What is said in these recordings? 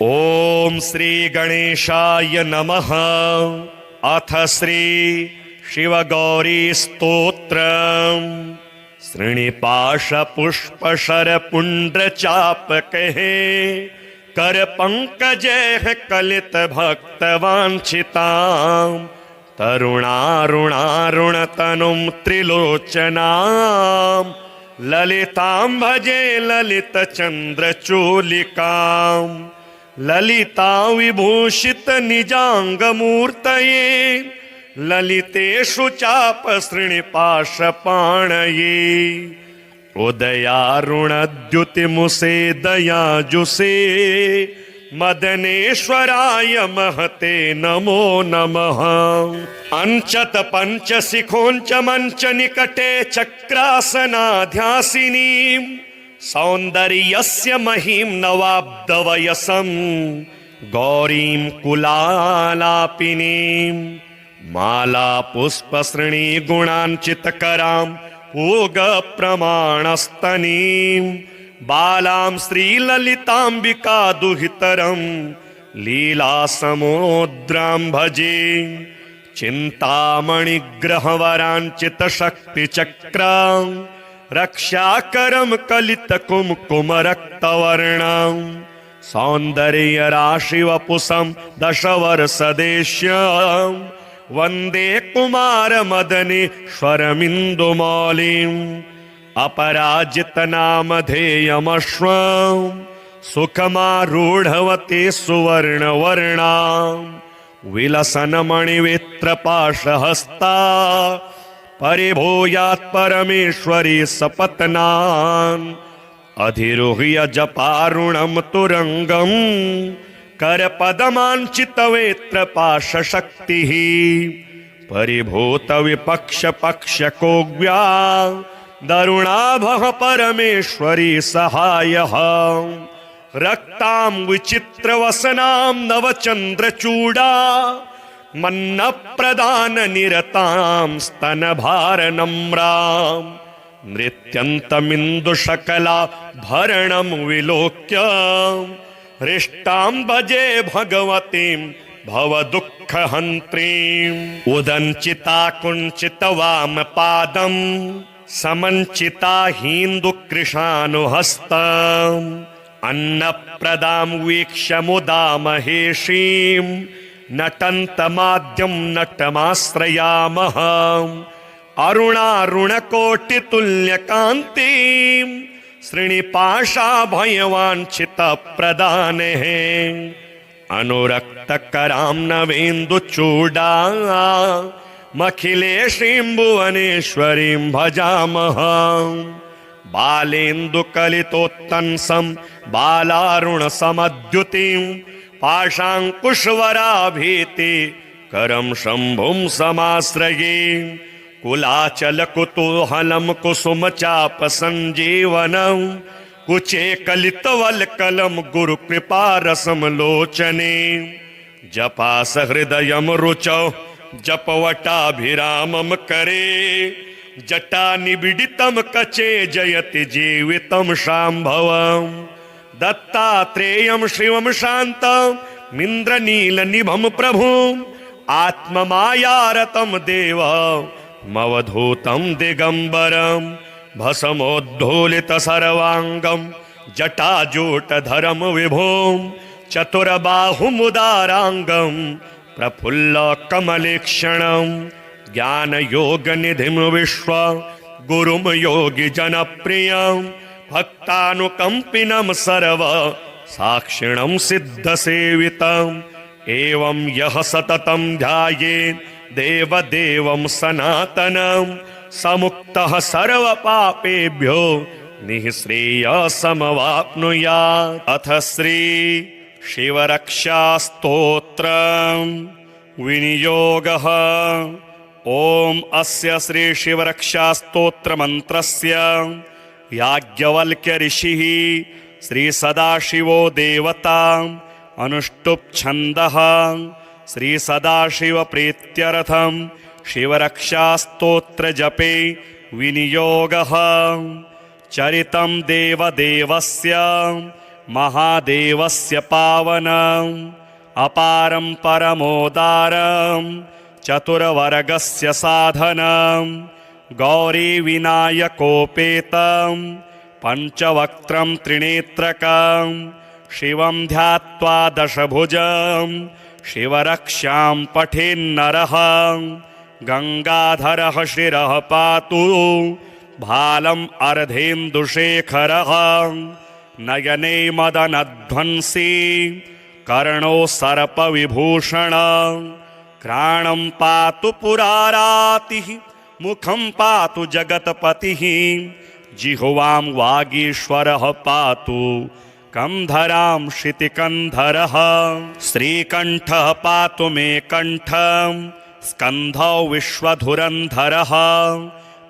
ओम श्री गणेशाय नमः। अथ श्री शिवगौरी स्तोत्रम्। श्रीनिपाश पुष्पशर पुंड्र चाप कहे कर पंकजे कलित भक्त वांछिताम् तरुणारुणारुण तनुं त्रिलोचनाम् ललितां भजे ललित चंद्र चूलिकाम् ललिता विभूषित निजांग मूर्तये ललितेषु चाप श्रीनिपाश पाणये उदयारुणद्युतिमुसे दयाजुषे मदनेश्वराय महते नमो नमः। अंचत पंचशिखोंच मंच निकटे चक्रासनाध्यासिनी सौंदर्यस्य महीं नवाब्दवयसं गौरीं कुलालापिनीं माला पुष्पसृणी गुणांचितकरां पूग प्रमाणस्तनीं बालां श्रीललितांबिका दुहितरं लीलासमुद्रां भजे चिन्तामणिग्रहवराञ्चितशक्तिचक्रां रक्षाकरं कलितकुमकुमरक्तवर्णं सौन्दर्यराशिवपुषं दशवर्षदेश्यं वन्दे कुमारमदनेश्वरमिन्दुमौलिम् अपराजितनामधेयमश्वं सुखमारूढवती सुवर्णवर्णां विलसन्मणिवित्रपाशहस्ता परिभूयात् परमेश्वरी सपत्नान् अधिरोह्य जपारुणं तुरंगं करपदमाञ्चितवेत्रपाशशक्तिः परिभूत विपक्ष पक्षकोग्व्या दरुणाभः परमेश्वरी सहायः रक्तां विचित्रवसनां नवचन्द्रचूडा मन्नप्रदाननिरतां स्तनभारनम्रां नृत्यन्तमिन्दुशकला भरणं विलोक्य हृष्टां भजे भगवतीं भवदुःखहन्त्रीम् उदञ्चिता कुञ्चितवामपादं समञ्चिता हिन्दुकृशानुहस्तम् अन्नप्रदां वीक्ष्य मुदा महेशीं नटन्तमाद्यं नटमाश्रयामः अरुणारुणकोटितुल्यकान्तिं श्रीनिपाशाभयवाञ्छितप्रदानेः अनुरक्तकरां नवेन्दुचूडाम् मखिलेशीं भुवनेश्वरीं भजामः बालेन्दुकलितोत्तंसं बालारुणसमद्युतिं पाशाङ्कुशवराभीति करं शम्भुं समाश्रये कुलाचलकुतूहलं कुसुमचापसञ्जीवनं कुचे कलितवल्कलं गुरुकृपारसं लोचने जपासहृदयं रुचौ जपवटाभिरामं करे जटा निबिडितं कचे जयति जीवितं शाम्भवम् दत्तात्रेयं शिवं शान्तं इन्द्रनीलनिभं प्रभुम् आत्ममायारतं देवमवधूतं दिगम्बरं भस्मोद्धूलितसर्वाङ्गं जटाजूटधरं विभुं चतुर्बाहुमुदाराङ्गं प्रफुल्लकमलेक्षणं ज्ञानयोगनिधिं विश्व गुरुं योगिजनप्रियं भक्तानुकम्पिनं सर्व साक्षिणं सिद्धसेवितम् एवं यः सततं ध्यायेत् देवदेवं सनातनं समुक्तः सर्वपापेभ्यो निःश्रेयसमवाप्नुयात्। अथ श्री शिवरक्षास्तोत्रम् विनियोगः। ओम अस्य श्री शिवरक्षास्तोत्रमन्त्रस्य याज्ञवल्क्य ऋषिः श्री सदाशिवो देवता अनुष्टुप् छन्दः श्री सदाशिव प्रीत्यर्थं शिवरक्षास्तोत्र जपे विनियोगः। चरितं देवदेवस्य महादेवस्य पावनम् अपारं परमोदारं चतुर्वर्गस्य साधनं गौरीविनायकोपेतं पञ्चवक्त्रं त्रिनेत्रकं शिवं ध्यात्वा दशभुजं शिवरक्षां पठेन्नरः गंगाधरः शिरः पातु भालम् अर्धेन्दुशेखरः नयने मदनध्वंसी कर्णो सर्पविभूषण घ्राणं पातु पुरारातिः मुखं पातु जगत्पतिः जिह्वां वागीश्वरः पातु कंधरां शितिकन्धरः श्रीकण्ठः पातु मे कण्ठं स्कन्धौ विश्वधुरन्धरः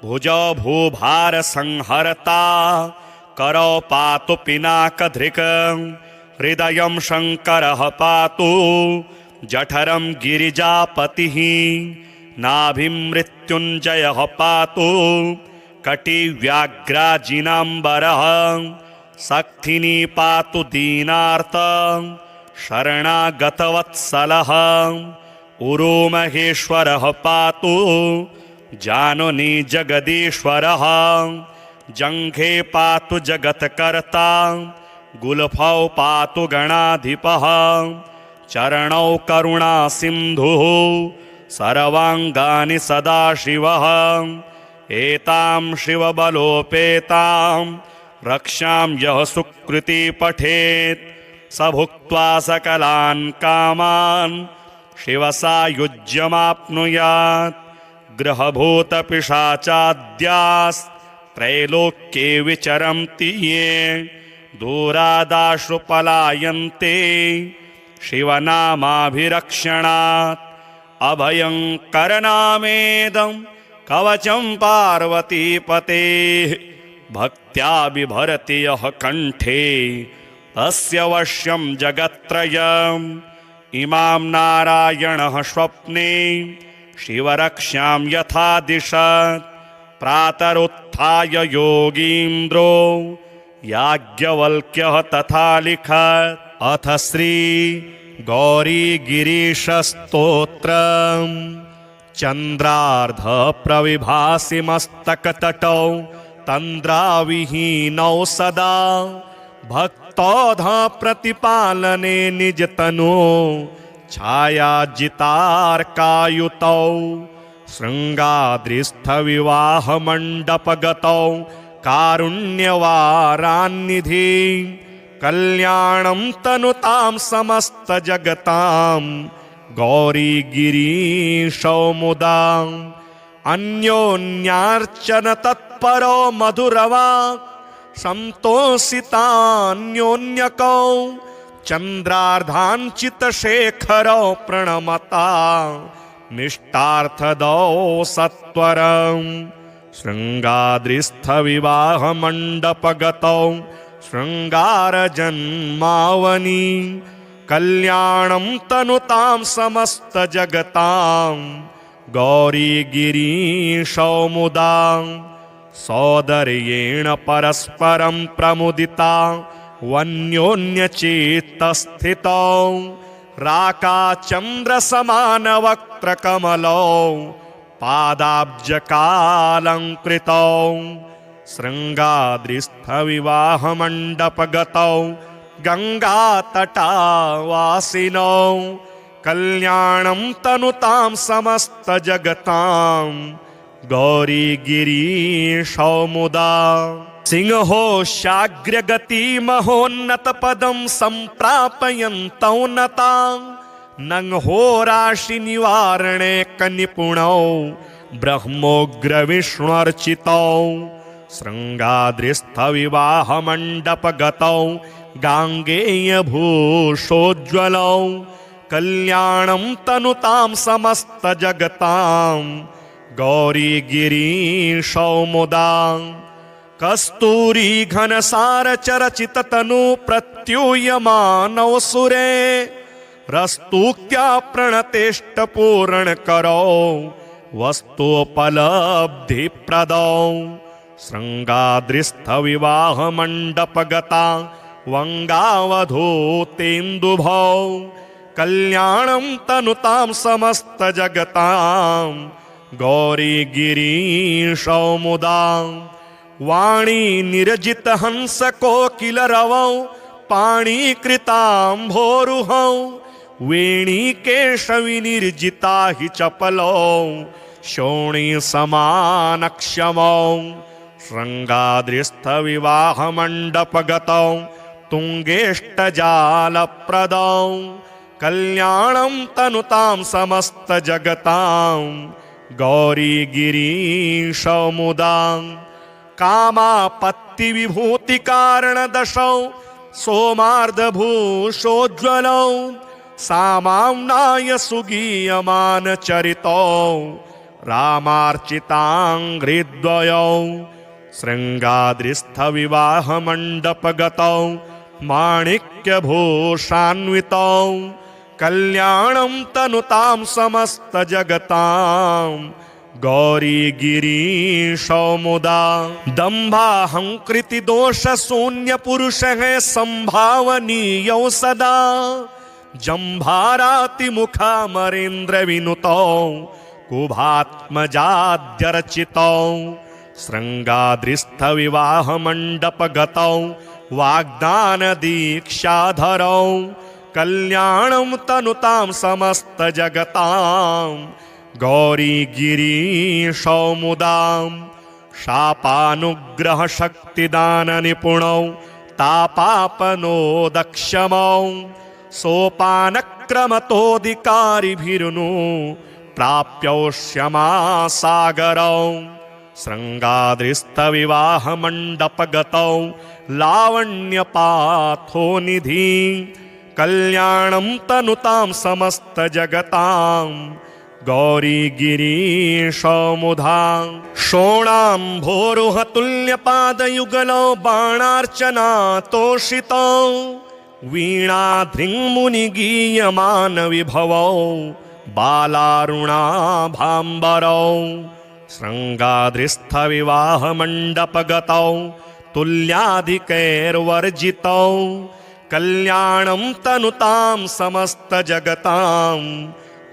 भुजौ भूभारसंहर्ता करौ पातु पिनाकधृक् हृदयं शङ्करः पातु जठरं गिरिजापतिः नाभिं मृत्युञ्जयः पातु कटिव्याघ्राजिनाम्बरः सक्थिनी पातु दीनार्त शरणागतवत्सलः उरोमहेश्वरः पातु जानुनी जगदीश्वरः जङ्घे पातु जगत्कर्ता गुल्फौ पातु गणाधिपः चरणौ करुणासिन्धुः सर्वाङ्गानि सदाशिवः एतां शिवबलोपेतां रक्षां यः सुकृती पठेत् स भुक्त्वा सकलान् कामान् शिवसायुज्यमाप्नुयात् ग्रहभूतपिशाचाद्यास्त्रैलोक्ये विचरन्ति ये दूरादाशु पलायन्ते शिवनामाभिरक्षणात् अभयङ्करनामेदं कवचं पार्वतीपतेः भक्त्या बिभरति यः कण्ठे तस्य वश्यं जगत्त्रयम् इमां नारायणः स्वप्ने शिवरक्षां यथा दिशत् प्रातरुत्थाय योगीन्द्रो याज्ञवल्क्यः तथा लिखत् अथ श्री गौरीगिरीशस्तोत्रम् चन्द्रार्ध प्रविभासि मस्तकतटौ तन्द्राविहीनौ सदा भक्तौध प्रतिपालने निजतनो छायाजितार्कायुतौ शृङ्गाद्रिस्थविवाहमण्डपगतौ कारुण्यवारान्निधि कल्याणं तनुतां समस्तजगतां गौरीगिरीशौ मुदा अन्योन्यार्चन तत्परो मधुरवाक् सन्तोषितान्योन्यकौ चन्द्रार्धाञ्चितशेखरौ प्रणमता निष्ठार्थदौ सत्वरम् शृङ्गाद्रिस्थविवाहमण्डपगतौ शृङ्गारजन्मावनि कल्याणं तनुतां समस्तजगतां गौरीगिरीशौ मुदा सौदर्येण परस्परं प्रमुदिता वन्योन्यचित्तस्थितौ राकाचन्द्रसमानवक्त्रकमलौ पादाब्जकालङ्कृतौ शृङ्गाद्रिस्थविवाहमण्डपगतौ गङ्गातटावासिनौ कल्याणं तनुतां समस्तजगतां गौरीगिरीशौ मुदा सिंहोशाग्रगतिमहोन्नतपदं सम्प्रापयन्तौ नतां नंहोराशिनिवारणे कनिपुणौ ब्रह्मोग्रविष्णुर्चितौ शृङ्गाद्रिस्थविवाहमण्डपगतौ गाङ्गेयभूषोज्ज्वलौ कल्याणं तनुतां समस्तजगतां गौरीगिरीशौ मुदा कस्तूरी घनसारचरचिततनु प्रत्यूयमानौ सुरे रस्तूक्त्या प्रणतेष्टपूरणकरौ वस्तुपलब्धिप्रदौ शृङ्गाद्रिस्थविवाहमण्डपगता वंगावधूतेन्दुभौ कल्याणं तनुतां समस्तजगतां गौरी गिरीशौ मुदा वाणी निर्जित हंस कोकिल रवौ पाणीकृताम्भोरुहौ वेणी केशवि निर्जिता हि चपलौ शोणी समानक्षमौ शृंगाद्रिस्थ विवाह मंडपगतौ तुंगेष्टजालप्रदौ कल्याणं तनुतां समस्त जगतां गौरी गिरीशौ मुदा कामापत्ति विभूति कारण दशौ सोमार्धभूषोज्ज्वलौ सामाम्नाय सुगीयमान चरितौ रामार्चिताङ्घ्रिद्वयौ शृङ्गाद्रिस्थ विवाह मण्डपगतौ माणिक्यभूषान्वितौ कल्याणं तनुतां समस्त जगतां गौरी गिरीशौ मुदा दम्भाहंकृति दोष शून्य पुरुष है संभावनीयौ सदा जम्भाराति मुखामरेन्द्र विनुतौ कुभात्मजाद्यर्चितौ शृङ्गाद्रिस्थ विवाह मण्डपगतौ वाग्दान दीक्षाधरौ कल्याणं तनुतां समस्त जगतां गौरी गिरीशौ मुदा शापानुग्रह शक्तिदान निपुणौ तापापनोदक्षमौ सोपानक्रमतोऽधिकारिभिर्नु प्राप्यौष्यमासागरौ शृङ्गाद्रिस्थ विवाह मण्डपगतौ लावण्यपाथो निधि कल्याणं तनुतां समस्त जगतां गौरी गिरीशौ मुदा शोणाम्भोरुह तुल्यपादयुगलौ बाणार्चना तोषितौ वीणाधृङ्मुनिगीयमान विभवौ बालारुणाभाम्बरौ शृङ्गाद्रिस्थ विवाह मण्डपगतौ तुल्याधिकैर्वर्जितौ कल्याणं तनुतां समस्त जगतां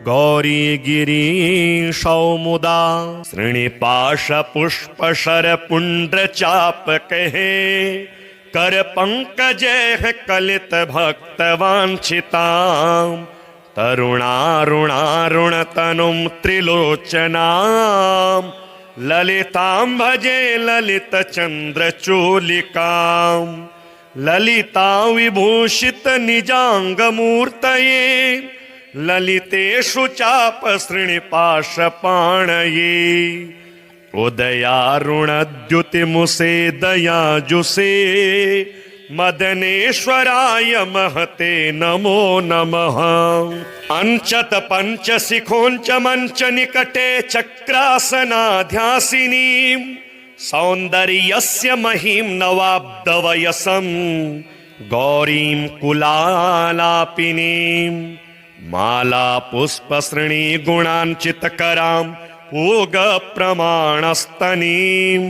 गौरी गिरीशौ मुदा श्रीनिपाश पुष्पशर पुण्ड्र चापकहे कर पंकजे कलित भक्त वांछितां तरुणारुणारुण तनुं त्रिलोचनां ललितां भजे ललित चंद्र चूलिकां ललितां विभूषित निजांग मूर्तये ललितेषु चाप श्रीनिपाश पाणये उदयारुणद्युतिमुसे दयाजुषे मदनेश्वराय महते नमो नमः अंचत पंचशिखोंच मंच निकटे चक्रासनाध्यासिनीं सौन्दर्यस्य महीं नवाब्दवयसं गौरीं कुलालापिनीं माला पुष्पश्रेणी गुणांचितकरां पूग प्रमाणस्तनीं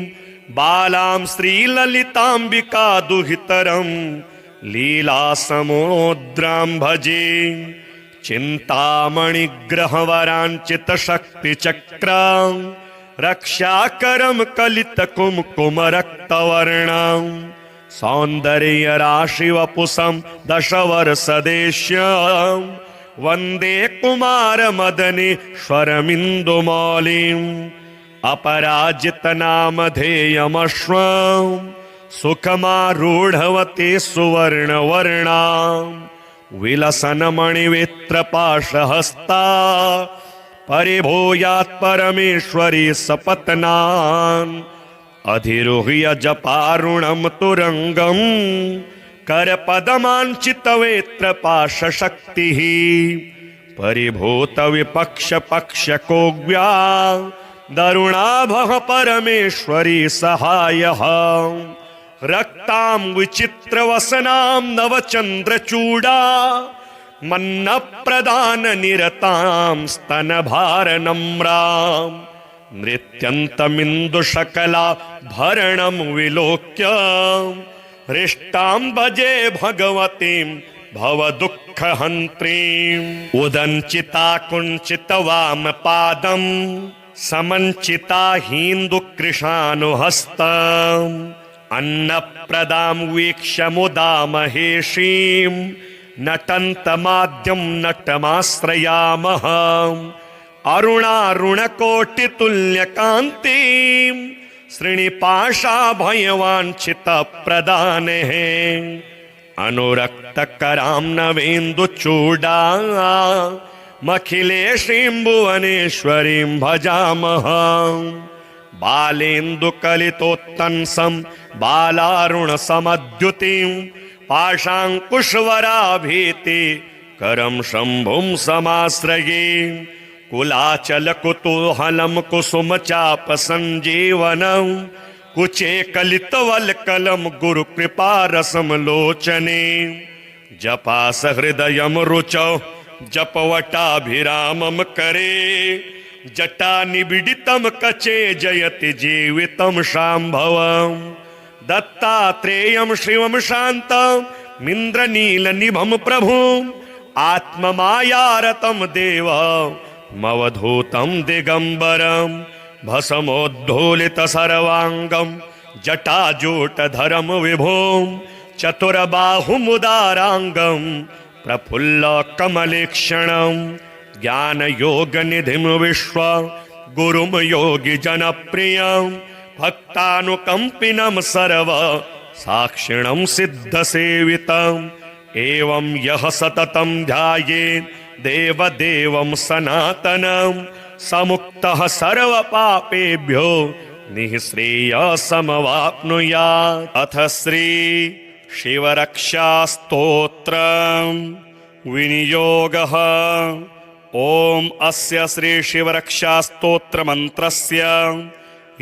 बालां श्रीललिताम्बिका दुहितरं लीलासमुद्रां भजे चिन्तामणिग्रहवराञ्चितशक्तिचक्रां रक्षाकरं कलितकुङ्कुमरक्तवर्णां सौन्दर्यराशिवपुषं दशवर्षदेश्यां वन्दे कुमारमदनेश्वरमिन्दुमौलिम् अपराजितनामधेयमश्वं सुखमारूढवती सुवर्णवर्णां विलसन्मणिवित्रपाशहस्ता परिभूयात् परमेश्वरी सपत्नान् अधिरोह्य जपारुणं तुरंगं करपदमाञ्चितवेत्रपाशशक्तिः परिभूत विपक्ष पक्ष कोग्व्या दरुणाभः परमेश्वरी सहायः रक्तां विचित्रवसनां नवचन्द्रचूडा मन्नप्रदान निरतां स्तनभारनम्रां नृत्यन्तमिन्दुशकला भरणं विलोक्य हृष्टां भजे भगवतीं भवदुःखहन्त्रीम् उदञ्चिता कुञ्चितवामपादम् समञ्चिता हीन्दुकृशानुहस्तम् अन्नप्रदां वीक्ष्य मुदा महेशीं नटन्तमाद्यं नटमाश्रयामः अरुणारुणकोटितुल्यकान्तिं श्रीनिपाशाभयवाञ्छितप्रदानेः अनुरक्तकरां नवेन्दुचूडामखिलेशीं भुवनेश्वरीं भजामः बालेन्दुकलितोत्तंसं बालारुणसमद्युतिं पाशाङ्कुशवराभीति करं शम्भुं समाश्रये कुलाचलकुतूहलं कुसुमचापसञ्जीवनं कुचे कलितवल्कलं गुरुकृपारसं लोचने जपासहृदयं रुचौ जपवटाभिरामं करे जटानिबिडितं कचे जयति जीवितं शाम्भवम् दत्तात्रेयं शिवं शान्तमिन्द्रनीलनिभं प्रभुम् आत्ममायारतं देवमवधूतं दिगम्बरं भस्मोद्धूलितसर्वाङ्गं जटाजूटधरं विभुं चतुर्बाहुमुदाराङ्गं प्रफुल्लकमलेक्षणं ज्ञानयोगनिधिं विश्व गुरुं योगिजनप्रियं भक्तानुकम्पिनं सर्व साक्षिणं सिद्धसेवितम् एवं यः सततं ध्यायेत् देवदेवं सनातनं समुक्तः सर्वपापेभ्यो निःश्रेयसमवाप्नुयात्। अथ श्री शिवरक्षास्तोत्रम् विनियोगः। ओम अस्य श्री शिवरक्षास्तोत्रमन्त्रस्य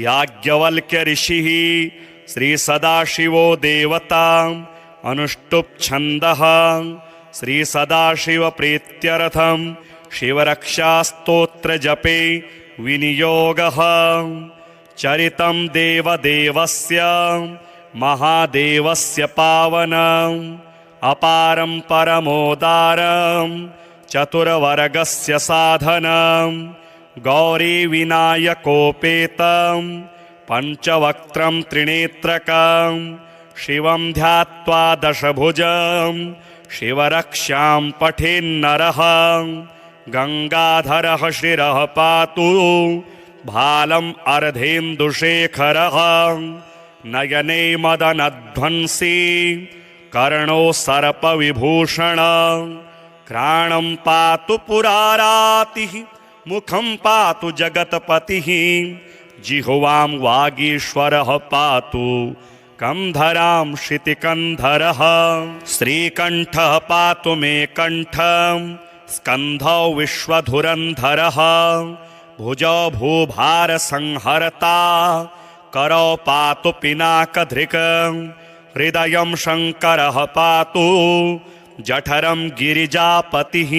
याज्ञवल्क्य ऋषिः श्री सदाशिवो देवता अनुष्टुप् छन्दः श्री सदाशिव प्रीत्यर्थं शिवरक्षास्तोत्र जपे विनियोगः। चरितं देवदेवस्य महादेवस्य पावनम् अपारं परमोदारं चतुर्वर्गस्य साधनं गौरीविनायकोपेतं पञ्चवक्त्रं त्रिनेत्रकं शिवं ध्यात्वा दशभुजं शिवरक्षां पठेन्नरः गंगाधरः शिरः पातु भालम् अर्धेन्दुशेखरः नयने मदनध्वंसी कर्णो सर्पविभूषण घ्राणं पातु पुरारातिः मुखं पातु जगत्पतिः जिह्वां वागीश्वरः पातु कंधरां शितिकंधरः श्रीकण्ठः पातु मे कण्ठं स्कन्धौ विश्वधुरन्धरः भुजौ भूभारसंहर्ता करौ पातु पिनाकधृक् हृदयं शङ्करः पातु जठरं गिरिजापतिः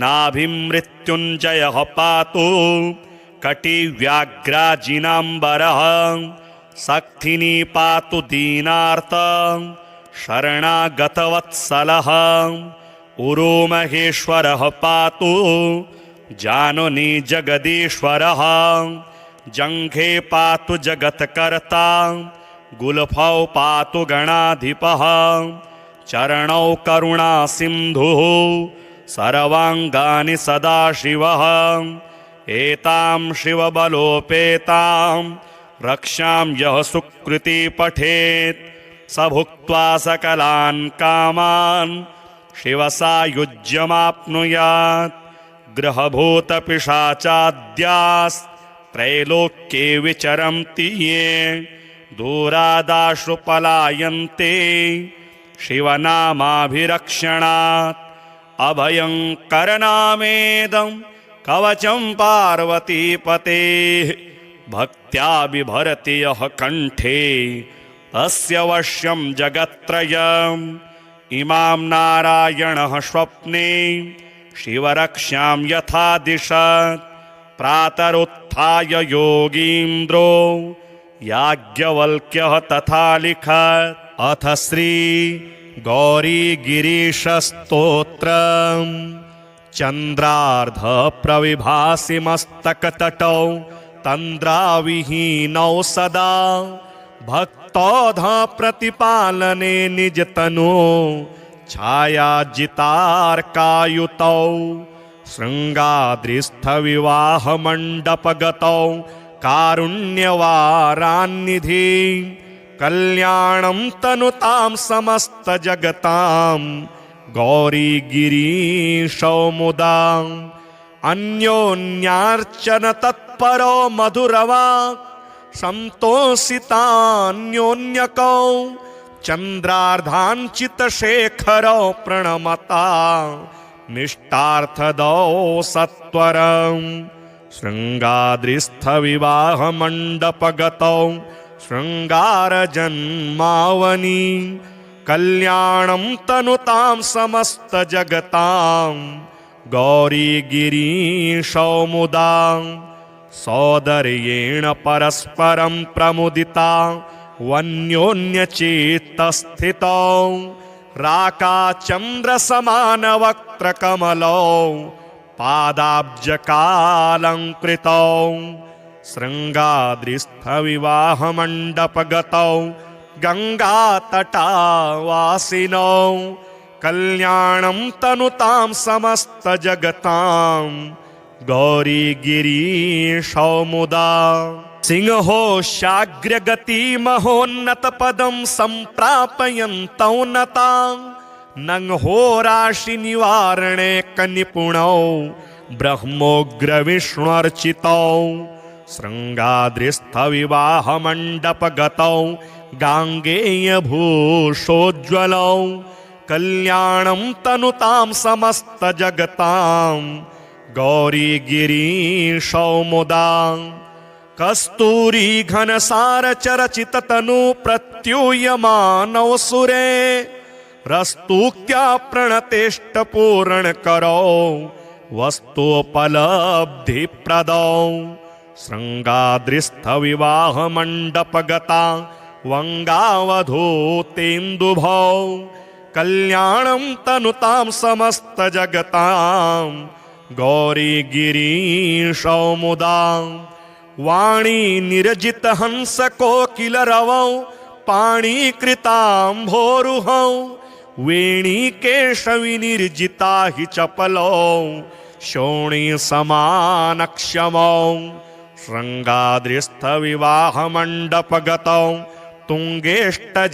नाभिं मृत्युञ्जयः पातु कटिव्याघ्राजिनाम्बरः सक्थिनी पातु दीनार्त शरणागतवत्सलः उरोमहेश्वरः पातु जानुनी जगदीश्वरः जङ्घे पातु जगत्कर्ता गुल्फौ पातु गणाधिपः चरणौ करुणासिन्धुः सर्वाङ्गानि सदाशिवः एतां शिवबलोपेतां रक्षां यः सुकृती पठेत् स भुक्त्वा सकलान् कामान् शिवसायुज्यमाप्नुयात्। ग्रहभूतपिशाचाद्यास्त्रैलोक्ये विचरन्ति ये दूरादाशु पलायन्ते शिवनामाभिरक्षणात्। अभयङ्करनामेदं कवचं पार्वतीपतेः भक्त्या बिभरति यः कण्ठे तस्य वश्यं जगत्त्रयम्। इमां नारायणः स्वप्ने शिवरक्षां यथा दिशत् प्रातरुत्थाय योगीन्द्रो याज्ञवल्क्यः तथा लिखत्। अथ श्री गौरीगिरीशस्तोत्रम् चन्द्रार्ध प्रविभासि मस्तकतटौ तन्द्राविहीनौ सदा भक्तौध प्रतिपालने निजतनो छायाजितार्कायुतौ शृङ्गाद्रिस्थविवाहमण्डपगतौ कारुण्यवारान्निधि कल्याणं तनुतां समस्तजगतां गौरीगिरीशौ मुदा अन्योन्यार्चन तत्परो मधुरवाक् संतोषितान्योन्यकौ चन्द्रार्धाञ्चितशेखरौ प्रणमता निष्टार्थदौ सत्वरम् शृङ्गाद्रिस्थविवाहमण्डपगतौ शृङ्गारजन्मावनि कल्याणं तनुतां समस्तजगतां गौरीगिरीशौ मुदा सौदर्येण परस्परं प्रमुदिता वन्योन्यचित्तस्थितौ राकाचन्द्रसमानवक्त्रकमलौ पादाब्जकालङ्कृतौ शृङ्गाद्रिस्थविवाहमण्डपगतौ गङ्गातटावासिनौ कल्याणं तनुतां समस्तजगतां गौरीगिरीशौ मुदा सिंहोशाग्रगतिमहोन्नतपदं सम्प्रापयन्तौ नतां नंहोराशिनिवारणे कनिपुणौ ब्रह्मोग्रविष्णुर्चितौ शृङ्गाद्रिस्थविवाहमण्डपगतौ गाङ्गेयभूषोज्ज्वलौ कल्याणं तनुतां समस्तजगतां गौरीगिरीशौ मुदा कस्तूरी घनसारचरचिततनु प्रत्यूयमानौ सुरे रस्तुक्या प्रणतेष्टपूरणकरौ वस्तुपलब्धिप्रदौ शृङ्गाद्रिस्थविवाहमण्डपगता वङ्गावधूतेन्दुभौ कल्याणं तनुतां समस्तजगतां गौरीगिरीशौ मुदा वाणी निर्जितहंसकोकिलरवौ पाणिकृताम्भोरुहौ वेणीकेशविनिर्जिता हि चपलौ शोणीसमानक्षमौ शृङ्गाद्रिस्थविवाहमण्डपगतौ तुङ्गेष्टजालप्रदौ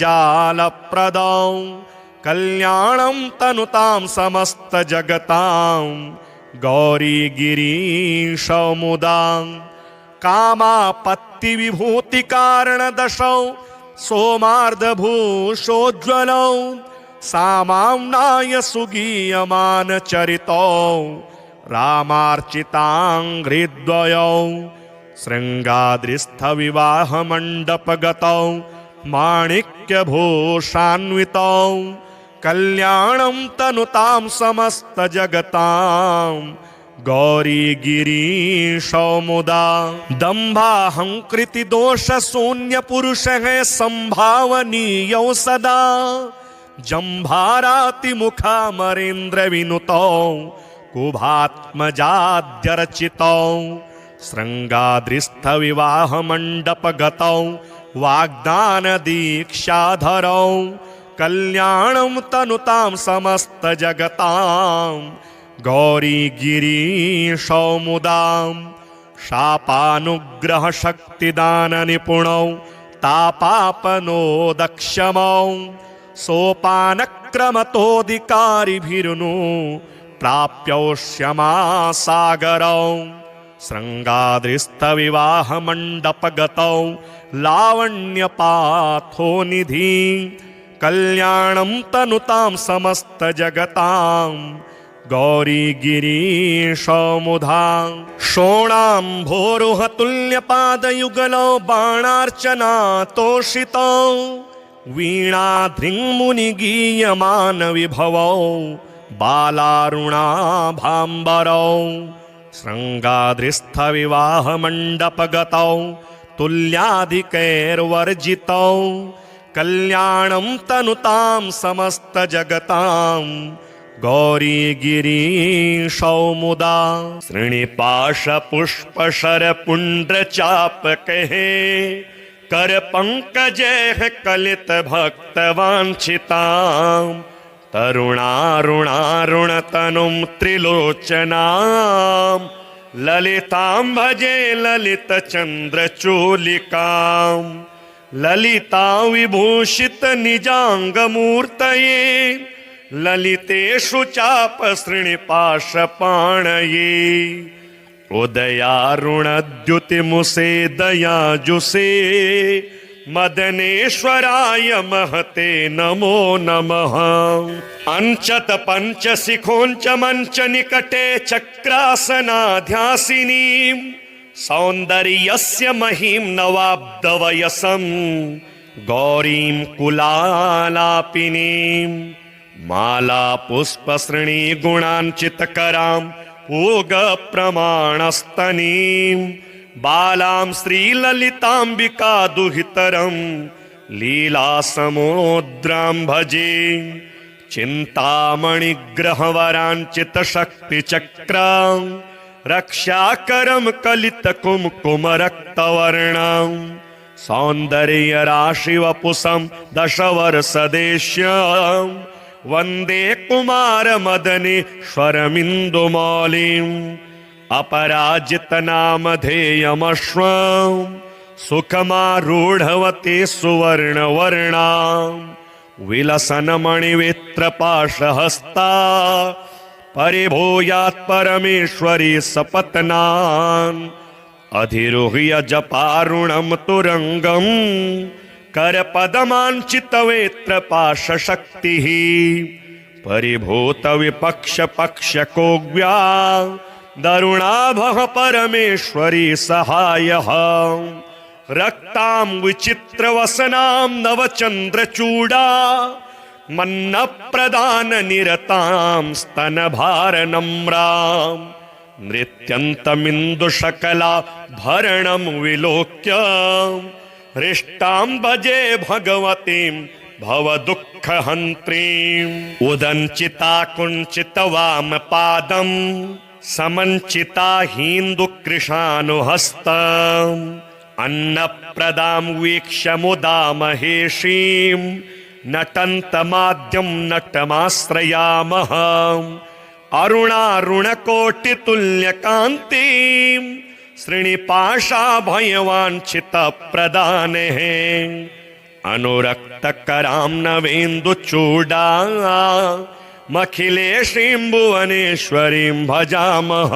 कल्याणं तनुतां समस्तजगतां गौरीगिरीशौ मुदा कामापत्तिविभूतिकारणदशौ सोमार्धभूषोज्ज्वलौ सामाम्नाय सुगीयमानचरितौ रामार्चिताङ्घ्रिद्वयौ शृङ्गाद्रिस्थविवाहमण्डपगतौ माणिक्यभूषान्वितौ कल्याणं तनुतां समस्तजगतां गौरीगिरीशौ मुदा दम्भाहङ्कृतिदोषशून्यपुरुषः सम्भावनीयौ सदा जम्भारातिमुखामरेन्द्रविनुतौ कुभात्मजाद्यर्चितौ शृङ्गाद्रिस्थविवाहमण्डपगतौ वाग्दानदीक्षाधरौ कल्याणं तनुतां समस्तजगतां गौरीगिरीशौ मुदा शापानुग्रहशक्तिदाननिपुणौ तापापनोदक्षमौ सोपानक्रमतोऽधिकारिभिरुनु प्राप्यौ क्षमासागरौ शृङ्गाद्रिस्थविवाहमण्डपगतौ लावण्यपाथोनिधि कल्याणं तनुतां समस्तजगतां गौरीगिरीशौ मुदा शोणाम्भोरुहतुल्यपादयुगलौ बाणार्चनातोषितौ वीणाधृङ्मुनिगीयमानविभवौ बालारुणाभाम्बरौ शृङ्गाद्रिस्थविवाहमण्डपगतौ तुल्याधिकैर्वर्जितौ कल्याणं तनुतां समस्तजगतां गौरीगिरीशौ मुदा श्रीनिपाशपुष्पशरपुण्ड्रचापकैः करपङ्कजैः कलितभक्तवाञ्छितां तरुणारुणारुणतनुं त्रिलोचनां ललितां भजे ललितचन्द्रचूलिकां ललितां विभूषितनिजाङ्गमूर्तये ललितेषु चापसृणिपाशपाणये उदयारुणद्युतिमुसे दयाजुषे मदनेश्वराय महते नमो नमः। अंचत पंचशिखोंच मंच निकटे चक्रासनाध्यासिनीं सौन्दर्यस्य महीं नवाब्दवयसं गौरीं कुलालापिनीं माला पुष्पसृणी गुणाञ्चितकरां पूगप्रमाणस्तनीं बालां श्रीललिताम्बिका दुहितरं लीलासमुद्रां भजे चिन्तामणिग्रहवराञ्चितशक्तिचक्रां रक्षाकरं कलितकुङ्कुमरक्तवर्णां सौन्दर्यराशिवपुषं दशवर्षदेश्यां वन्दे कुमारमदनेश्वरमिन्दुमौलिम् अपराजितनामधेयमश्वं सुखमारूढवते सुवर्णवर्णां विलसन्मणिवित्रपाशहस्ता परिभूयात् परमेश्वरी सपत्नान् अधिरुह्य जपारुणं तुरंगं करपदमाञ्चितवेत्रपाशशक्तिः परिभूतविपक्षपक्षकोग्व्या दरुणाभः परमेश्वरी सहायः रक्तां विचित्रवसनां नवचन्द्रचूडा मन्नप्रदाननिरतां स्तनभारनम्रां नृत्यन्तमिन्दुशकला भरणं विलोक्य हृष्टां भजे भगवतीं भवदुःखहन्त्रीम् उदञ्चिता कुञ्चितवामपादं समञ्चिता हीन्दुकृशानुहस्तम् अन्नप्रदां वीक्ष्य मुदा महेशीं नटन्तमाद्यं नटमाश्रयामः अरुणारुणकोटितुल्यकान्तिं श्रीनिपाशाभयवाञ्छितप्रदानेः अनुरक्तकरां नवेन्दुचूडामखिलेशीं भुवनेश्वरीं भजामः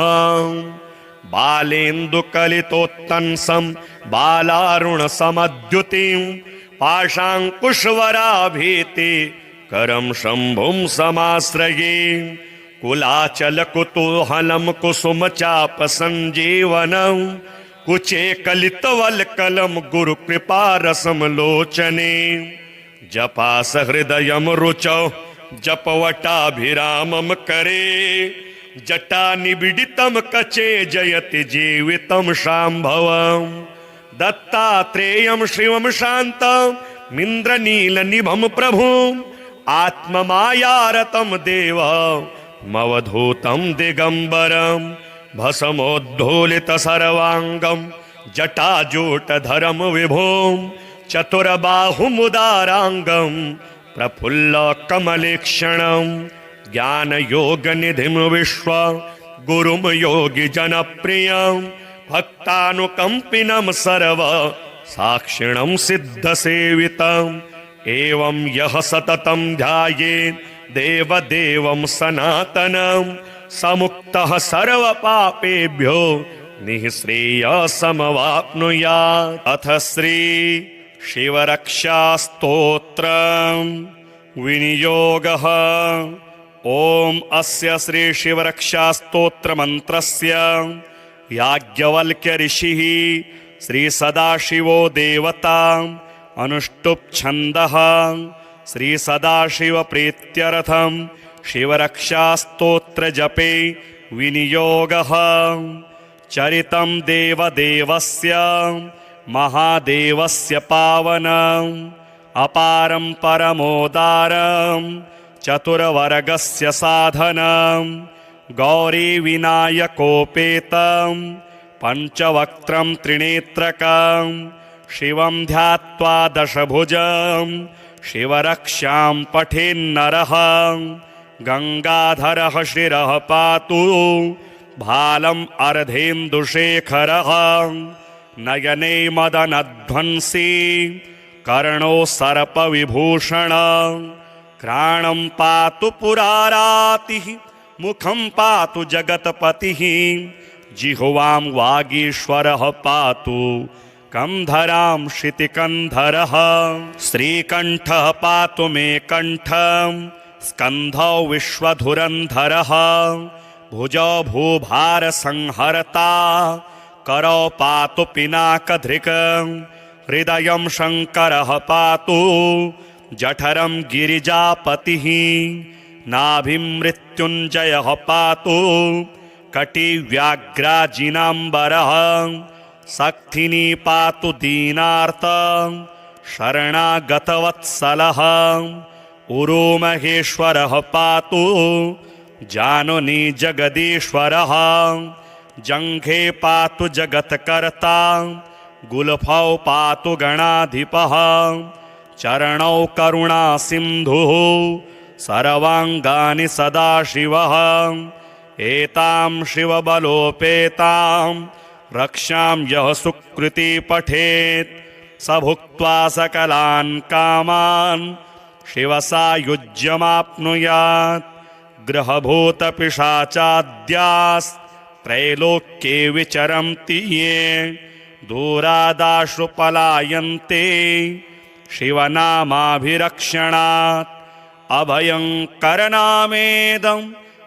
बालेन्दुकलितोत्तंसं बालारुणसमद्युतिं पाशाङ्कुशवराभीति करं शम्भुं समाश्रये कुलाचलकुतूहलं कुसुमचापसञ्जीवनं कुचे कलितवल्कलं गुरुकृपारसं लोचने जपासहृदयं रुचौ जपवटाभिरामं करे जटानिबिडितं कचे जयति जीवितं शाम्भवम् दत्तात्रेयं शिवं शान्तमिन्द्रनीलनिभं प्रभुम् आत्ममायारतं देवमवधूतं दिगम्बरं भस्मोद्धूलितसर्वाङ्गं जटाजूटधरं विभुं चतुर्बाहुमुदाराङ्गं प्रफुल्लकमलेक्षणं ज्ञानयोगनिधिं विश्वगुरुं योगिजनप्रियं भक्तानुकम्पिनं सर्वसाक्षिणं सिद्धसेवितम् एवं यः सततं ध्यायेत् देवदेवं सनातनं समुक्तः सर्वपापेभ्यो निःश्रेयसमवाप्नुयात्। अथ श्री शिवरक्षास्तोत्रं विनियोगः। ॐ अस्य श्री शिवरक्षास्तोत्रमन्त्रस्य याज्ञवल्क्य ऋषिः श्री सदाशिवो देवता अनुष्टुप् छन्दः श्री सदाशिव प्रीत्यर्थं शिवरक्षास्तोत्र जपे विनियोगः। चरितं देवदेवस्य महादेवस्य पावनं अपारं परमोदारं चतुर्वर्गस्य साधनं गौरीविनायकोपेतं पञ्चवक्त्रं त्रिनेत्रकं शिवं ध्यात्वा दशभुजं शिवरक्षां पठेन्नरः गंगाधरः शिरः पातु भालम् अर्धेन्दुशेखरः नयने मदनध्वंसी कर्णो सर्पविभूषण घ्राणं पातु पुरारातिः मुखं पातु जगत्पतिः जिह्वां वागीश्वरः पातु कंधरां शितिकन्धरः श्रीकण्ठः पातु मे कण्ठं स्कन्धौ विश्वधुरन्धरः भुजौ भूभारसंहर्ता करौ पातु पिनाकधृक् हृदयं शङ्करः पातु जठरं गिरिजापतिः नाभिं मृत्युञ्जयः पातु कटिव्याघ्राजिनाम्बरः सक्थिनी पातु दीनार्त शरणागतवत्सलः उरुमहेश्वरः पातु जानुनी जगदीश्वरः जङ्घे पातु जगत्कर्ता गुल्फौ पातु गणाधिपः चरणौ करुणासिन्धुः सर्वाङ्गानि सदाशिवः एतां शिवबलोपेतां रक्षां यः सुकृती पठेत् स भुक्त्वा सकलान् कामान् शिवसायुज्यमाप्नुयात् ग्रहभूतपिशाचाद्यास्त्रैलोक्ये विचरन्ति ये दूरादाशु पलायन्ते शिवनामाभिरक्षणात् अभयङ्करनामेदं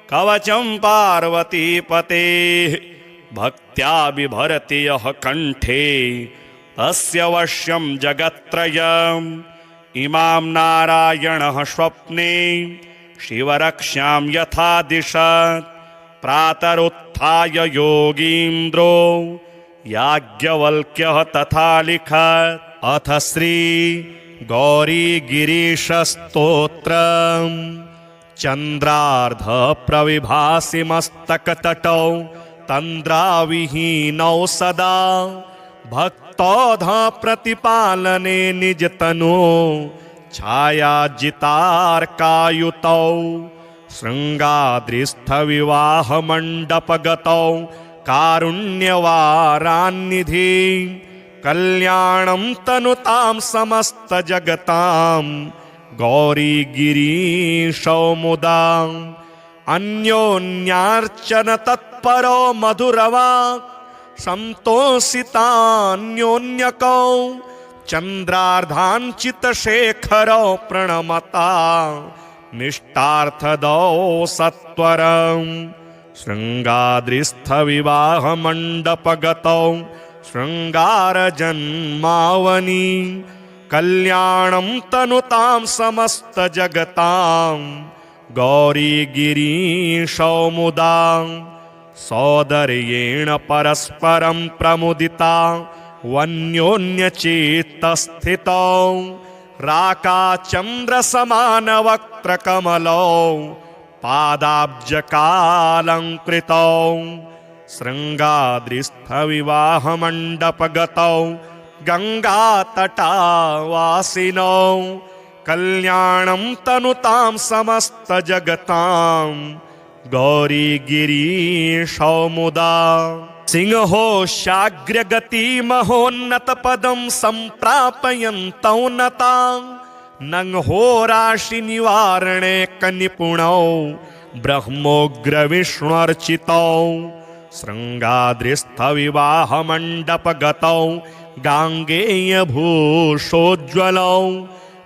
कवचं पार्वतीपतेः भक्त्या बिभरति यः कण्ठे तस्य वश्यं जगत्त्रयम् इमां नारायणः स्वप्ने शिवरक्षां यथा दिशत् प्रातरुत्थाय योगीन्द्रो याज्ञवल्क्यः तथा लिखत् अथ श्री गौरीगिरीशस्तोत्रम् चन्द्रार्ध प्रविभासि मस्तकतटौ तन्द्राविहीनौ सदा भक्तौध प्रतिपालने निजतनो छायाजितार्कायुतौ शृङ्गाद्रिस्थविवाहमण्डपगतौ कारुण्यवारान्निधि कल्याणं तनुतां समस्तजगतां गौरीगिरीशौ मुदा अन्योन्यार्चन तत्परो मधुरवाक् संतोषितान्योन्यकौ चन्द्रार्धाञ्चितशेखरौ प्रणमता निष्ठार्थदौ सत्वरम् शृङ्गाद्रिस्थविवाहमण्डपगतौ शृङ्गारजन्मावनि कल्याणं तनुतां समस्तजगतां गौरीगिरीशौ मुदा सौदर्येण परस्परं प्रमुदिता वन्योन्यचित्तस्थितौ राकाचन्द्रसमानवक्त्रकमलौ पादाब्जकालङ्कृतौ शृङ्गाद्रिस्थविवाहमण्डपगतौ गङ्गातटावासिनौ कल्याणं तनुतां समस्तजगतां गौरीगिरीशौ मुदा सिंहोशाग्रगतिमहोन्नतपदं सम्प्रापयन्तौ नतां नंहोराशिनिवारणे कनिपुणौ ब्रह्मोग्रविष्णुर्चितौ शृङ्गाद्रिस्थविवाहमण्डपगतौ गाङ्गेयभूषोज्ज्वलौ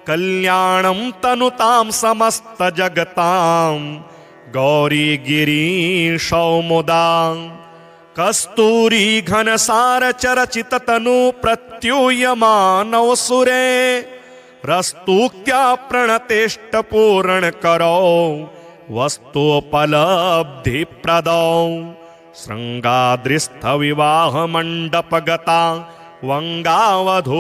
कल्याणं तनुतां समस्तजगतां गौरीगिरीशौ मुदा कस्तूरी घनसारचरचिततनु प्रत्यूयमानौ सुरे रस्तूक्या प्रणतेष्टपूरणकरौ वस्तुपलब्धिप्रदौ शृङ्गाद्रिस्थविवाहमण्डपगता वङ्गावधूतेन्दुभौ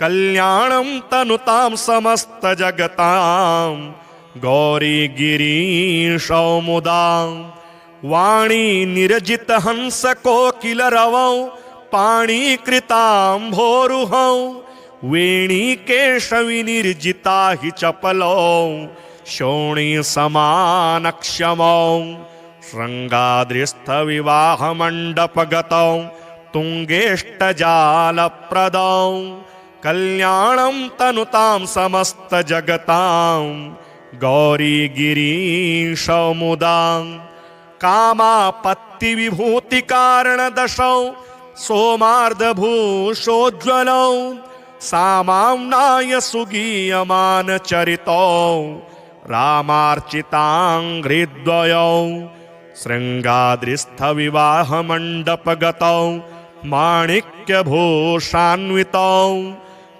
कल्याणं तनुतां समस्तजगतां गौरी गिरीशौमुदां वाणी निरजित हंस कोकिल रवौ पाणीकृताम्भोरुहौ वेणी केशवि निर्जिता हि चपलौ शोणी समानक्षमौ श्रृंगाद्रिस्थ विवाह मंडपगतौ तुंगेष्टजालप्रदौ कल्याणं तनुतां समस्त जगतां गौरी गिरीशौमुदां कामापत्ति विभूति कारण दशौ सोमार्धभूषोज्ज्वलौ सामाम्नाय सुगीयमान चरितौ रामार्चिताङ्घ्रिद्वयौ शृङ्गाद्रिस्थ विवाह मण्डपगतौ माणिक्यभूषान्वितौ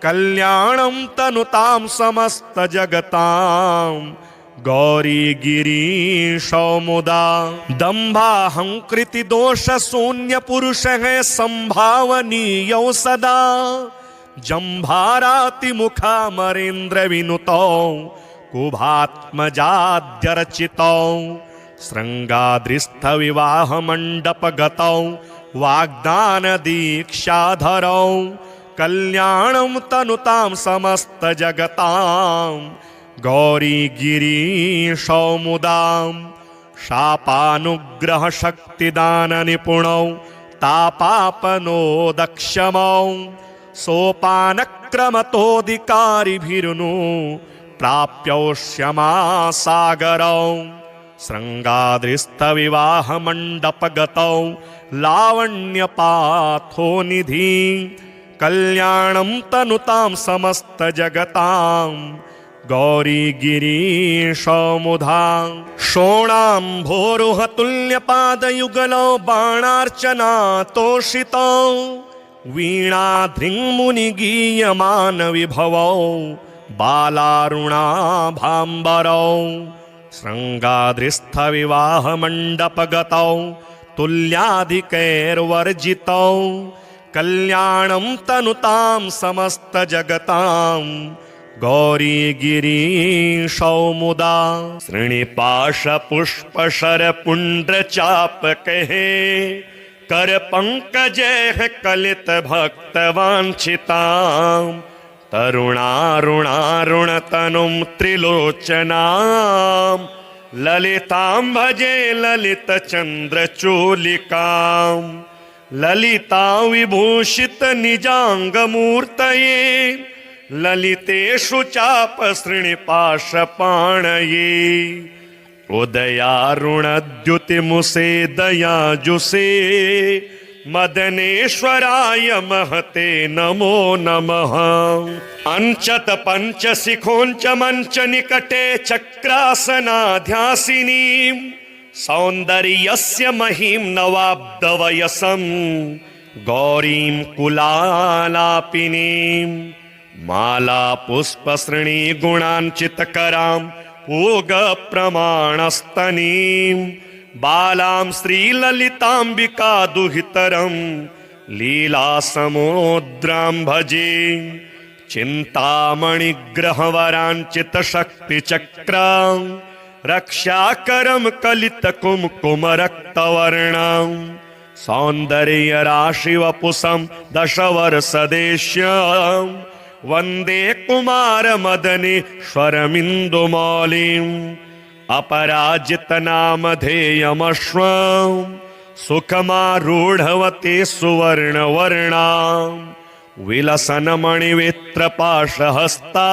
कल्याणं तनुतां समस्त जगतां गौरी गिरीशौमुदा दम्भाहंकृति दोष शून्य पुरुष है संभावनीयौ सदा जम्भाराति मुखामरेन्द्र विनुतौ कुभात्मजाद्यर्चितौ शृङ्गाद्रिस्थ विवाह मण्डपगतौ वाग्दान दीक्षाधरौ कल्याणं तनुतां समस्त जगतां गौरी गिरीशौमुदां शापानुग्रह शक्तिदान निपुणौ तापापनोदक्षमौ सोपानक्रमतोऽधिकारिभिरुनु प्राप्यौष्यमासागरौ शृङ्गाद्रिस्थ विवाह मण्डपगतौ लावण्यपाथो निधि कल्याणं तनुतां समस्त जगतां गौरी गिरीशौमुदां शोणाम्भोरुहतुल्यपादयुगलौ बाणार्चना तोषितौ वीणाधृङ्मुनिगीयमान विभवौ बालारुणाभाम्बरौ शृङ्गाद्रिस्थ विवाह मण्डपगतौ तुल्याधिकैर्वर्जितौ कल्याणं तनुतां समस्त जगतां गौरी गिरीशौमुदा श्रीनिपाशपुष्पशरपुण्ड्रचापकहे कर पंकजैः कलित भक्तवाञ्छितां तरुणारुणारुणतनुं त्रिलोचनां ललितां भजे ललितचन्द्रचूलिकां ललितां विभूषित निजाङ्गमूर्तये ललितेषु चापसृणिपाशपाणये उदयारुणद्युतिमुसे दयाजुषे मदनेश्वराय महते नमो नमः अंचत पंचशिखोंच मंच निकटे चक्रासनाध्यासिनीं सौन्दर्यस्य महिं नवाब्दवयसं गौरीं कुलालापिनीं माला पुष्पसृणी गुणाञ्चितकरां पूगप्रमाणस्तनीं बालां श्रीललिताम्बिका दुहितरं लीलासमुद्रां भजे चिन्तामणिग्रहवराञ्चितशक्तिचक्रां रक्षाकरं कलितकुङ्कुमरक्तवर्णां सौन्दर्यराशिवपुषं दशवर्षदेश्यां वन्दे कुमारमदनेश्वरमिन्दुमौलिम् अपराजितनामधेयमश्वं सुखमारूढवते सुवर्णवर्णां विलसन्मणिवित्रपाशहस्ता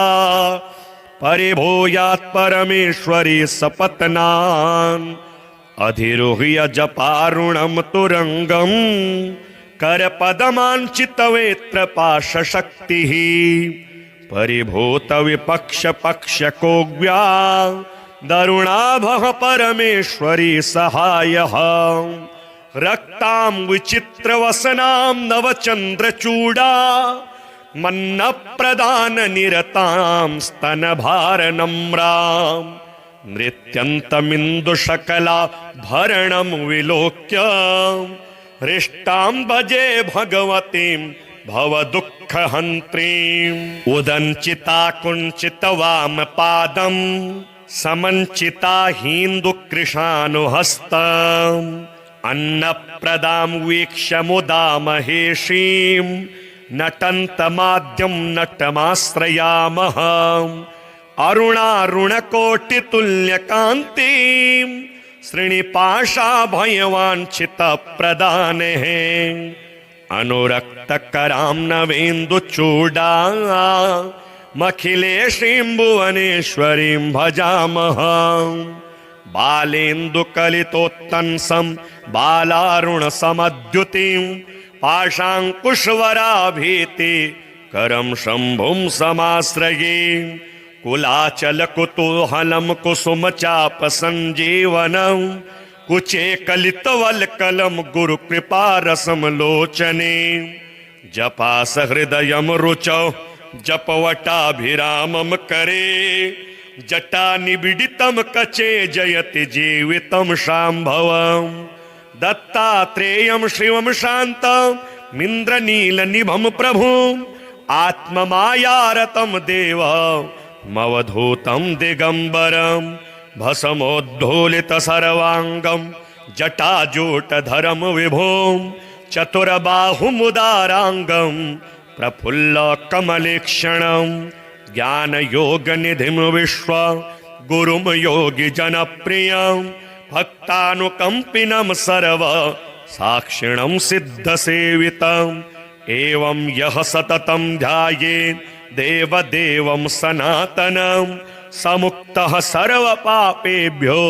परिभूयात् परमेश्वरी सपत्नान् अधिरुह्य जपारुणं तुरंगं करपदमाञ्चितवेत्रपाशशक्तिः परिभूतविपक्षपक्षकोग्व्या दरुणाभः परमेश्वरी सहायः रक्तां विचित्रवसनां नवचन्द्रचूडा मन्नप्रदाननिरतां स्तनभारनम्रां नृत्यन्तमिन्दुशकला भरणं विलोक्य हृष्टां भजे भगवतीं भवदुःखहन्त्रीम् उदञ्चिता कुञ्चितवामपादम् समञ्चिता हीन्दुकृशानुहस्तम् अन्नप्रदां वीक्ष्य मुदा महेशीं नटन्तमाद्यं नटमाश्रयामः अरुणारुणकोटितुल्यकान्तिं श्रीनिपाशाभयवाञ्छितप्रदानेः अनुरक्तकरां नवेन्दुचूडामखिलेशीं भुवनेश्वरीं भजामः बालेन्दुकलितोत्तंसं बालारुणसमद्युतिं पाशाङ्कुशवराभीति करं शम्भुं समाश्रये कुलाचलकुतूहलं कुसुमचापसञ्जीवनं कुचे कलितवल्कलं गुरुकृपारसं लोचने जपासहृदयं रुचौ जपवटाभिरामं करे जटानिबिडितं कचे जयति जीवितं शाम्भवम् दत्तात्रेयं शिवं शान्तमिन्द्रनीलनिभं प्रभुम् आत्ममायारतं देवमवधूतं दिगम्बरं भस्मोद्धूलितसर्वाङ्गं जटाजूटधरं विभुं चतुरबाहुमुदाराङ्गं प्रफुल्लकमलेक्षणं ज्ञानयोगनिधिं विश्व गुरुं योगिजनप्रियं भक्तानुकम्पिनं सर्व साक्षिणं सिद्धसेवितम् एवं यः सततं ध्यायेत् देवदेवं सनातनं समुक्तः सर्वपापेभ्यो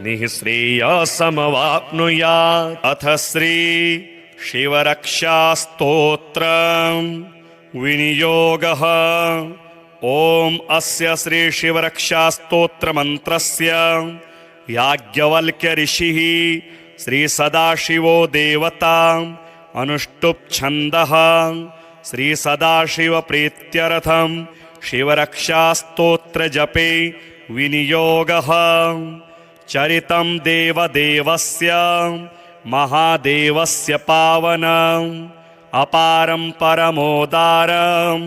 निःश्रेयसमवाप्नुयात्। अथ श्री शिवरक्षास्तोत्रम् विनियोगः। ओम अस्य श्री शिवरक्षास्तोत्रमन्त्रस्य याज्ञवल्क्य ऋषिः श्री सदाशिवो देवता अनुष्टुप् छन्दः श्री सदाशिव प्रीत्यर्थं शिवरक्षास्तोत्र जपे विनियोगः। चरितं देवदेवस्य महादेवस्य पावनम् अपारं परमोदारं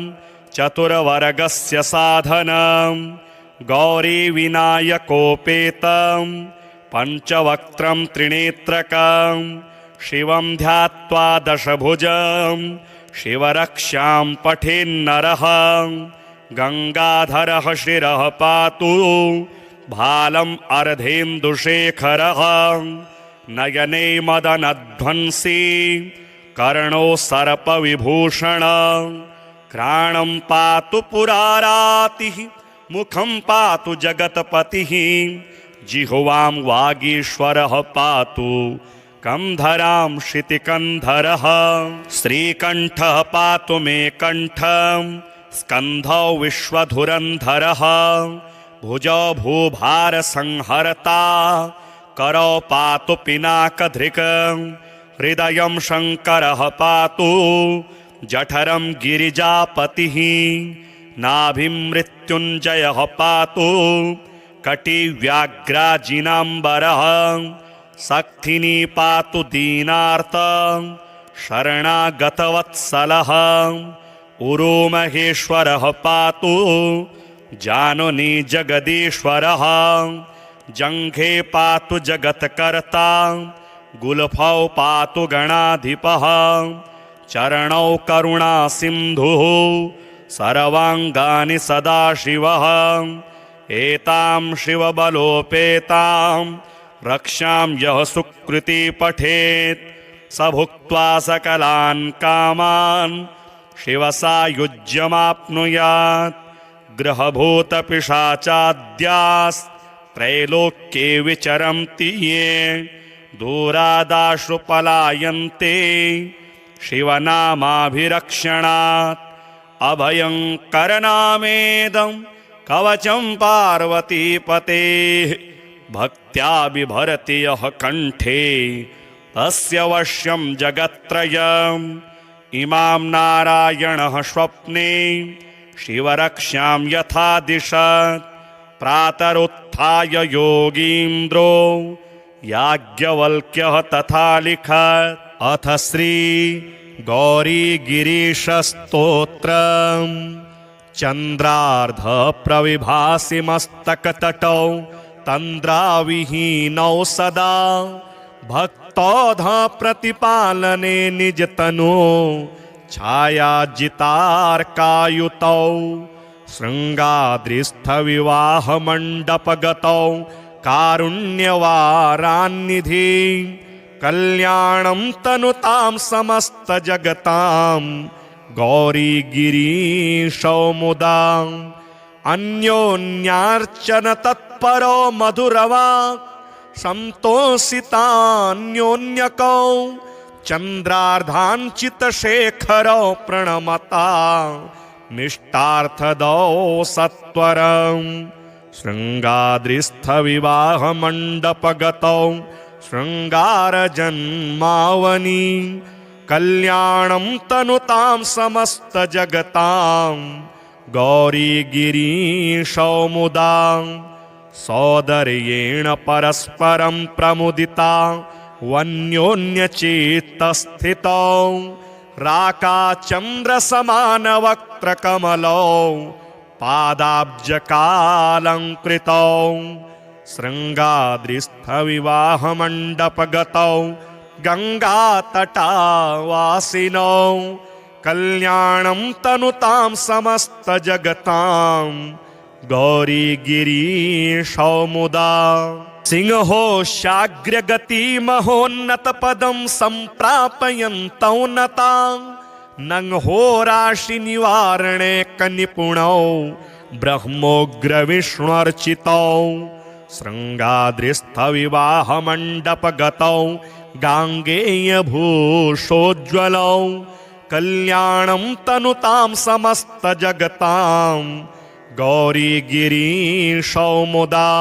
चतुर्वर्गस्य साधनं गौरीविनायकोपेतं पञ्चवक्त्रं त्रिनेत्रकं शिवं ध्यात्वा दशभुजं शिवरक्षां पठेन्नरः गंगाधरः शिरः पातु भालम् अर्धेन्दुशेखरः नयने मदनध्वंसी कर्णो सर्पविभूषण घ्राणं पातु पुरारातिः मुखं पातु जगत्पतिः जिह्वां वागीश्वरः पातु कंधरां शितिकन्धरः श्रीकण्ठः पातु मे कण्ठं स्कन्धौ विश्वधुरन्धरः भुजौ भूभारसंहर्ता करौ पातु पिनाकधृक् हृदयं शङ्करः पातु जठरं गिरिजापतिः नाभिं मृत्युञ्जयः पातु कटिव्याघ्राजिनाम्बरः सक्थिनी पातु दीनार्त शरणागतवत्सलः उरोमहेश्वरः पातु जानुनी जगदीश्वरः जङ्घे पातु जगत्कर्ता गुल्फौ पातु गणाधिपः चरणौ करुणासिन्धुः सर्वाङ्गानि सदाशिवः एतां शिवबलोपेतां रक्षां यः सुकृती पठेत् स भुक्त्वा सकलान् कामान् शिवसायुज्यमाप्नुयात्। ग्रहभूतपिशाचाद्यास्त्रैलोक्ये विचरन्ति ये दूरादाशु पलायन्ते शिवनामाभिरक्षणात्। अभयङ्करनामेदं कवचं पार्वतीपतेः भक्त्या बिभरति यः कण्ठे तस्य वश्यं जगत्त्रयम्। इमां नारायणः स्वप्ने शिवरक्षां यथा दिशत् प्रातरुत्थाय योगीन्द्रो याज्ञवल्क्यः तथा लिखत्। अथ श्री गौरीगिरीशस्तोत्रम् चन्द्रार्ध प्रविभासि मस्तकतटौ तन्द्राविहीनौ सदा भक्तौध प्रतिपालने निजतनु छायाजितार्कायुतौ शृङ्गाद्रिस्थविवाहमण्डपगतौ कारुण्यवारान्निधि कल्याणं तनुतां समस्तजगतां गौरीगिरीशौ मुदा अन्योन्यार्चन तत्परो मधुरवाक् संतोषितान्योन्यकौ चन्द्रार्धाञ्चितशेखरौ प्रणमता निष्टार्थदौ सत्वरम् शृङ्गाद्रिस्थविवाहमण्डपगतौ शृङ्गारजन्मावनि कल्याणं तनुतां समस्तजगतां गौरीगिरीशौ मुदा सौदर्येण परस्परं प्रमुदिता वन्योन्यचित्तस्थितौ राकाचन्द्रसमानवक्त्रकमलौ पादाब्जकालङ्कृतौ शृङ्गाद्रिस्थविवाहमण्डपगतौ गङ्गातटावासिनौ कल्याणं तनुतां समस्तजगतां गौरीगिरीशौ मुदा सिंहोशाग्रगतिमहोन्नतपदं सम्प्रापयन्तौ नता नंहोराशिनिवारणे कनिपुणौ ब्रह्मोग्रविष्णुर्चितौ शृङ्गाद्रिस्थविवाहमण्डपगतौ गाङ्गेयभूषोज्ज्वलौ कल्याणं तनुतां समस्तजगतां गौरीगिरीशौ मुदा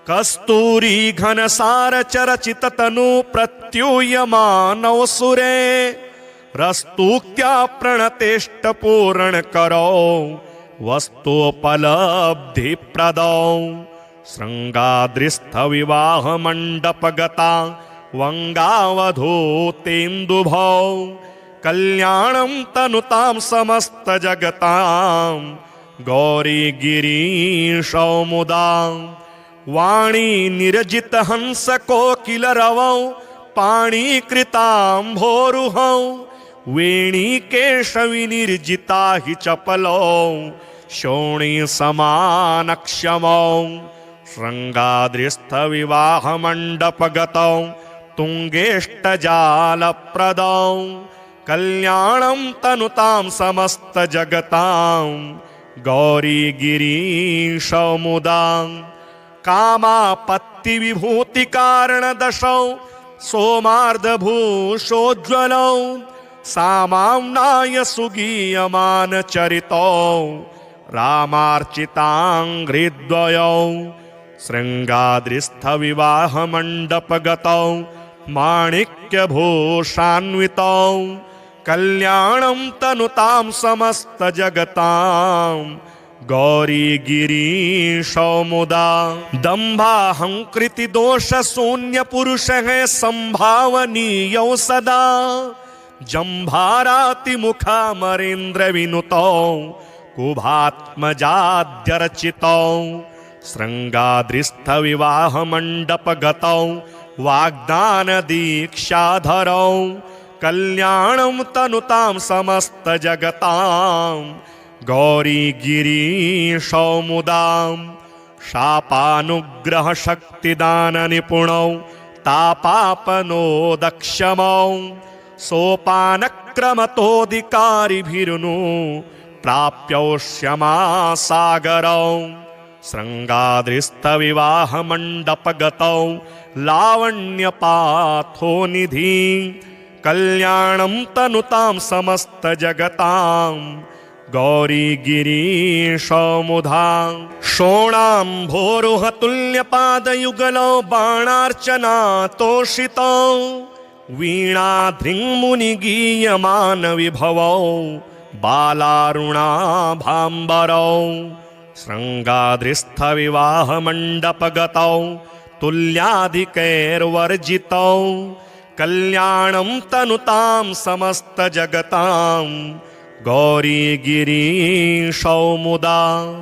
कस्तूरी घनसारचरचिततनु प्रत्यूयमानौ सुरे रस्तूक्त्या प्रणतेष्टपूरणकरौ वस्तुपलब्धिप्रदौ शृङ्गाद्रिस्थविवाहमण्डपगता वङ्गावधूतेन्दुभौ कल्याणं तनुतां समस्तजगतां गौरीगिरीशौ मुदा वाणी निरजितहंसकोकिलरवौ पाणीकृताम्भोरुहौ वेणीकेशविनिर्जिता हि चपलौ शोणीसमानक्षमौ शृङ्गाद्रिस्थविवाहमण्डपगतौ तुङ्गेष्टजालप्रदौ कल्याणं तनुतां समस्तजगतां गौरीगिरीशौ मुदा कामापत्तिविभूतिकारणदशौ सोमार्धभूषोज्ज्वलौ सामाम्नाय सुगीयमानचरितौ रामार्चिताङ्घ्रिद्वयौ शृङ्गाद्रिस्थविवाहमण्डपगतौ माणिक्यभूषान्वितौ कल्याणं तनुतां समस्तजगतां गौरीगिरीशौ मुदा दम्भाहङ्कृतिदोषशून्यपुरुषः सम्भावनीयौ सदा जम्भारातिमुखामरेन्द्रविनुतौ कुभात्मजाद्यर्चितौ शृङ्गाद्रिस्थविवाहमण्डपगतौ वाग्दानदीक्षाधरौ कल्याणं तनुतां समस्तजगतां गौरीगिरीशौ मुदा शापानुग्रहशक्तिदाननिपुणौ तापापनोदक्षमौ सोपानक्रमतोऽधिकारिभिरुनु प्राप्यौष्यमासागरौ शृङ्गाद्रिस्थविवाहमण्डपगतौ लावण्यपाथोनिधि कल्याणं तनुतां समस्तजगतां गौरीगिरीशौ मुदा शोणाम्भोरुहतुल्यपादयुगलौ बाणार्चनातोषितौ वीणाधृङ्मुनिगीयमानविभवौ बालारुणाभाम्बरौ शृङ्गाद्रिस्थविवाहमण्डपगतौ तुल्याधिकैर्वर्जितौ कल्याणं तनुतां समस्तजगतां गौरी गिरीशौ मुदा।